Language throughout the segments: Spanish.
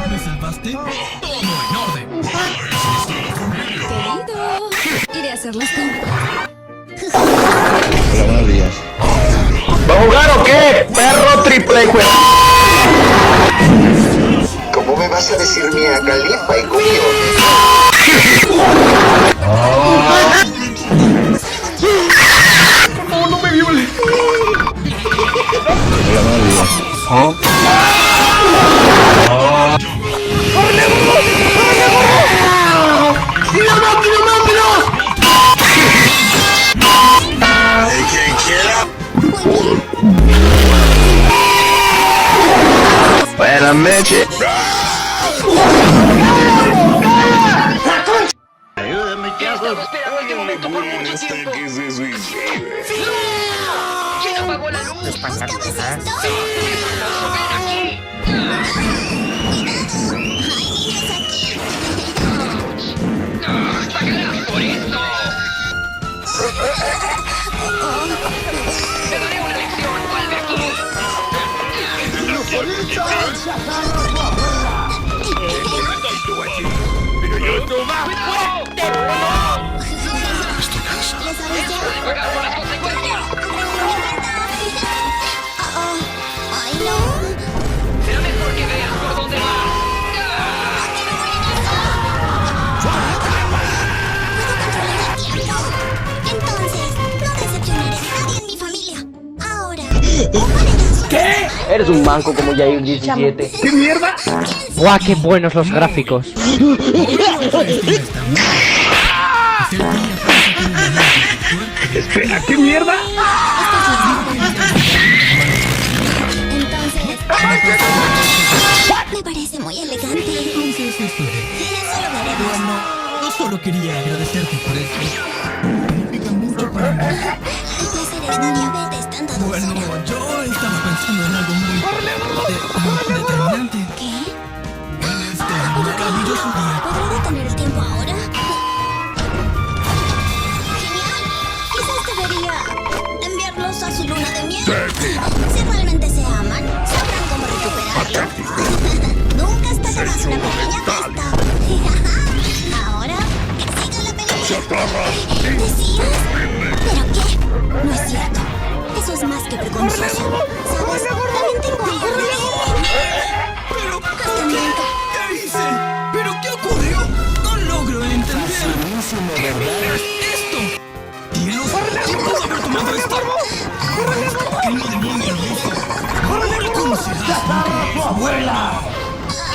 ¿Me salvaste? Todo en orden. Querido, iré a hacer las compras. Hola, buenos días. ¿Va a jugar o qué? Perro triple cuero. ¿Cómo me vas a decir Mia Khalifa, hijo mío? No, no me viole. Hola, buenos días. Buenas noches. Estaba esperando este momento por mucho tiempo. ¿Quién apagó la luz? ¿Buscabas esto? ¡Ven aquí! ¡Pagarás por esto! ¡Te daré una lección, ¿cuál de aquí? ¡Pero yo tú más fuerte! ¿Les avisé? ¡Pagar por las consecuencias! ¡Ay, no! Será mejor que veas por dónde vas. Entonces, no decepcionaré a nadie en mi familia. Ahora, ¿Qué? Eres un manco como Jair 17. ¿Qué mierda? ¡Guau, qué buenos los gráficos! Espera, ¿qué mierda? entonces, me parece muy elegante. Entonces esto de... Eso lo veremos. Bueno, no solo quería agradecerte por eso. Significa mucho para mí. El placer es mi diabetes tanta Bueno, dulzura. yo estaba pensando en algo muy determinante. ¿Qué? En este maravilloso día. ¿Podré detener el tiempo ahora? Genial. Quizás debería enviarlos a su luna de miel. Si realmente se aman, sabrán cómo recuperarlo. Nunca está de más una pequeña fiesta. Ahora, que siga la película. ¿Decías? ¿Pero qué? No es cierto. Eso es más que vergonzoso. ¿Sabes? También tengo algo de ¿Pero Hasta qué? nunca. ¿Qué hice? ¿Pero qué ocurrió? No logro entender. ¿Esto? ¿Cielos? ¿Quién pudo haber tomado esto? ¿Qué no demonio lo hizo? ¿Cómo serás? ¡Abuela!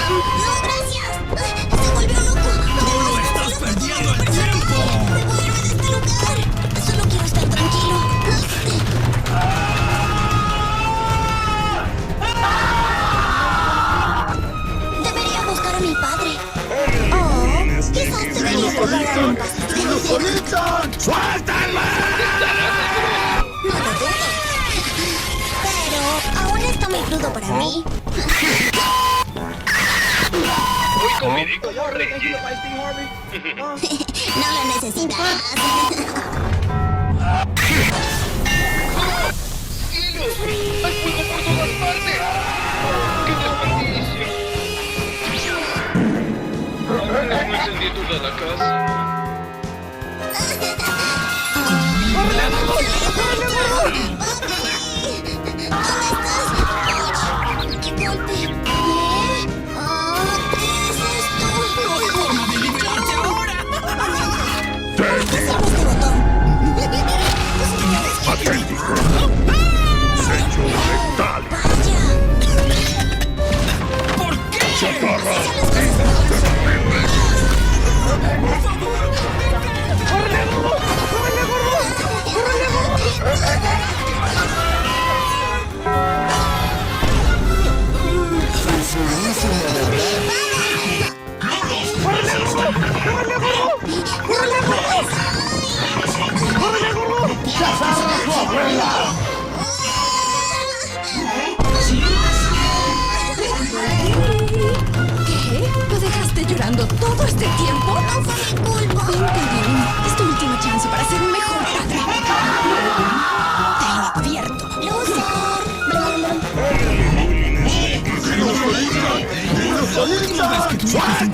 No, gracias. Se volvió loco. ¡Todo estás perdiendo el tiempo! Debo irme de este lugar. Solo quiero estar tranquilo. Debería buscar a mi padre. Oh, quizás debería probar un pastel. ¡Suéltame! No lo dudo. Pero aún está muy crudo para mí. Hoy comeré como reyes. No lo necesitas. ¡Cielos! ¡Hay fuego por todas partes! ¡Qué desperdicio! No encendí toda la casa. ¡Qué golpe! ¿Qué? ¿Qué es esto? ¡No hay forma de liberarte ahora! Desarma este botón. Vaya. ¿Por qué? ¿Qué? ¿Lo dejaste llorando todo este tiempo? No fue mi culpa. Vente bien. Es tu última chance para ser un mejor padre. Te lo advierto. Luz, la última vez que tu hijo es un